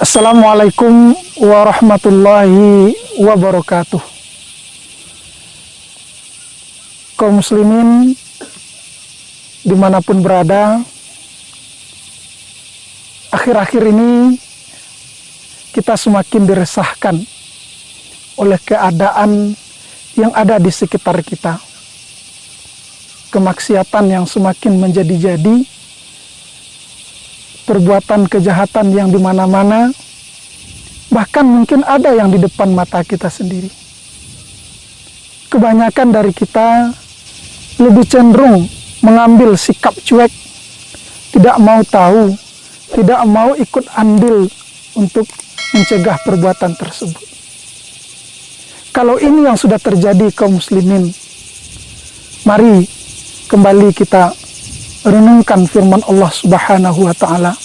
Assalamualaikum warahmatullahi wabarakatuh. Kaum muslimin dimanapun berada, akhir-akhir ini kita semakin diresahkan oleh keadaan yang ada di sekitar kita. Kemaksiatan yang semakin menjadi-jadi, perbuatan kejahatan yang di mana-mana, bahkan mungkin ada yang di depan mata kita sendiri. Kebanyakan dari kita lebih cenderung mengambil sikap cuek, tidak mau tahu, tidak mau ikut andil untuk mencegah perbuatan tersebut. Kalau ini yang sudah terjadi kaum muslimin, mari kembali kita renungkan firman Allah Subhanahu wa Ta'ala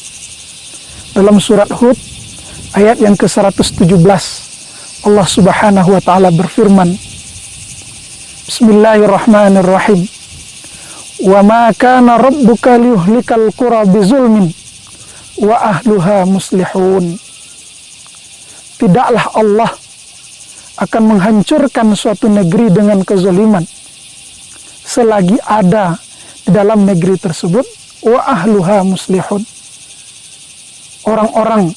dalam surat Hud ayat yang ke-117. Allah Subhanahu wa Ta'ala berfirman, Bismillahirrahmanirrahim. Wa ma kana rabbuka liyuhlikal qura bizulmin wa ahluha muslihun. Tidaklah Allah akan menghancurkan suatu negeri dengan kezaliman selagi ada di dalam negeri tersebut wa ahluha muslihun, orang-orang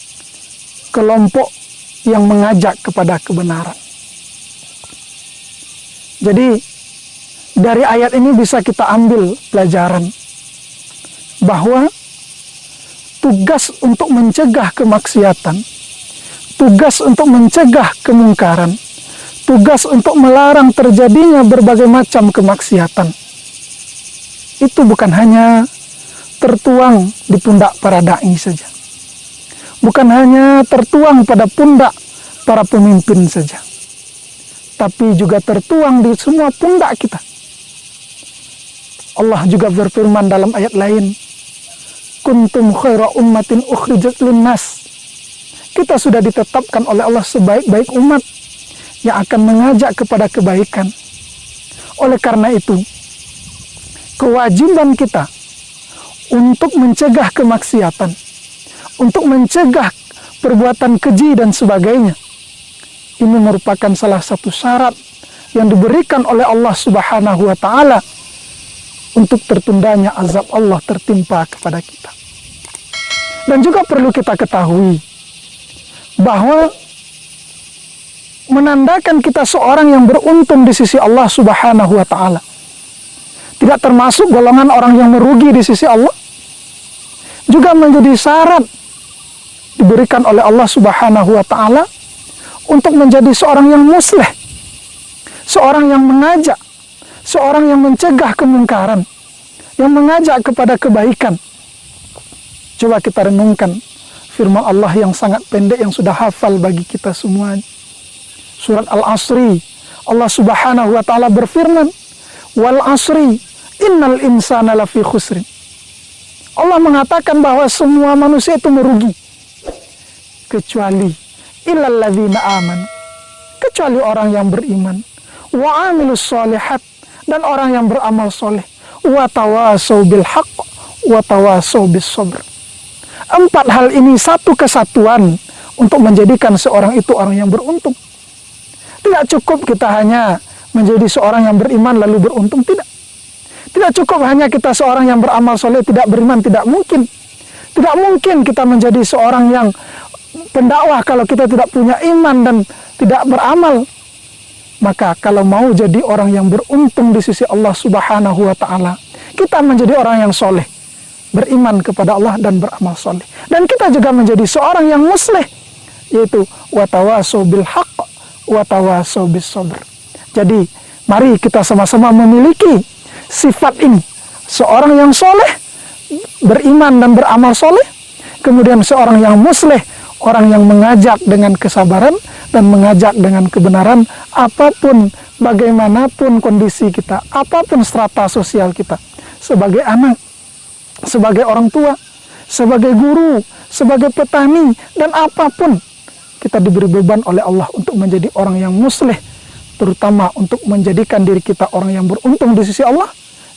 kelompok yang mengajak kepada kebenaran. Jadi dari ayat ini bisa kita ambil pelajaran bahwa tugas untuk mencegah kemaksiatan, tugas untuk mencegah kemungkaran, tugas untuk melarang terjadinya berbagai macam kemaksiatan, itu bukan hanya tertuang di pundak para da'i saja. Bukan hanya tertuang pada pundak para pemimpin saja. Tapi juga tertuang di semua pundak kita. Allah juga berfirman dalam ayat lain, Kuntum khaira ummatin ukhrijat linnas. Kita sudah ditetapkan oleh Allah sebaik-baik umat yang akan mengajak kepada kebaikan. Oleh karena itu, kewajiban kita untuk mencegah kemaksiatan, untuk mencegah perbuatan keji dan sebagainya, ini merupakan salah satu syarat yang diberikan oleh Allah Subhanahu wa Ta'ala untuk tertundanya azab Allah tertimpa kepada kita. Dan juga perlu kita ketahui bahwa menandakan kita seorang yang beruntung di sisi Allah Subhanahu wa Ta'ala, tidak termasuk golongan orang yang merugi di sisi Allah, juga menjadi syarat diberikan oleh Allah Subhanahu wa Ta'ala untuk menjadi seorang yang muslih, seorang yang mengajak, seorang yang mencegah kemungkaran, yang mengajak kepada kebaikan. Coba kita renungkan firman Allah yang sangat pendek yang sudah hafal bagi kita semua. Surat Al-Asri, Allah Subhanahu wa Ta'ala berfirman, Wal asri innal insana lafi khusrin. Allah mengatakan bahwa semua manusia itu merugi kecuali illal ladzina amanu, kecuali orang yang beriman, wa amilus sholihat, dan orang yang beramal soleh, wa tawasau bil haqq wa tawasau bis sabr. Empat hal ini satu kesatuan untuk menjadikan seorang itu orang yang beruntung. Tidak cukup kita hanya menjadi seorang yang beriman lalu beruntung, tidak. Tidak cukup hanya kita seorang yang beramal soleh tidak beriman, tidak mungkin. Tidak mungkin kita menjadi seorang yang pendakwah kalau kita tidak punya iman dan tidak beramal. Maka kalau mau jadi orang yang beruntung di sisi Allah Subhanahu wa Ta'ala, kita menjadi orang yang soleh, beriman kepada Allah dan beramal soleh. Dan kita juga menjadi seorang yang muslih, yaitu watawasau bil haqq watawasau bis sabr. Jadi mari kita sama-sama memiliki sifat ini, seorang yang soleh, beriman dan beramal soleh, kemudian seorang yang muslih, orang yang mengajak dengan kesabaran dan mengajak dengan kebenaran, apapun, bagaimanapun kondisi kita, apapun strata sosial kita, sebagai anak, sebagai orang tua, sebagai guru, sebagai petani, dan apapun, kita diberi beban oleh Allah untuk menjadi orang yang muslih, terutama untuk menjadikan diri kita orang yang beruntung di sisi Allah.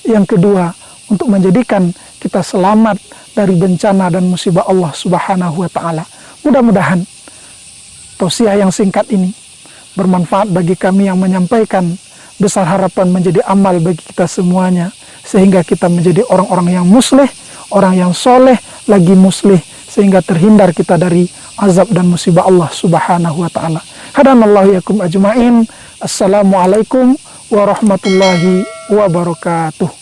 Yang kedua, untuk menjadikan kita selamat dari bencana dan musibah Allah Subhanahu wa Ta'ala. Mudah-mudahan tausiah yang singkat ini bermanfaat bagi kami yang menyampaikan, besar harapan menjadi amal bagi kita semuanya, sehingga kita menjadi orang-orang yang muslih, orang yang soleh lagi muslih, sehingga terhindar kita dari azab dan musibah Allah Subhanahu wa ta'ala. Hadanallahu yakum ajmain. Assalamualaikum warahmatullahi wabarakatuh.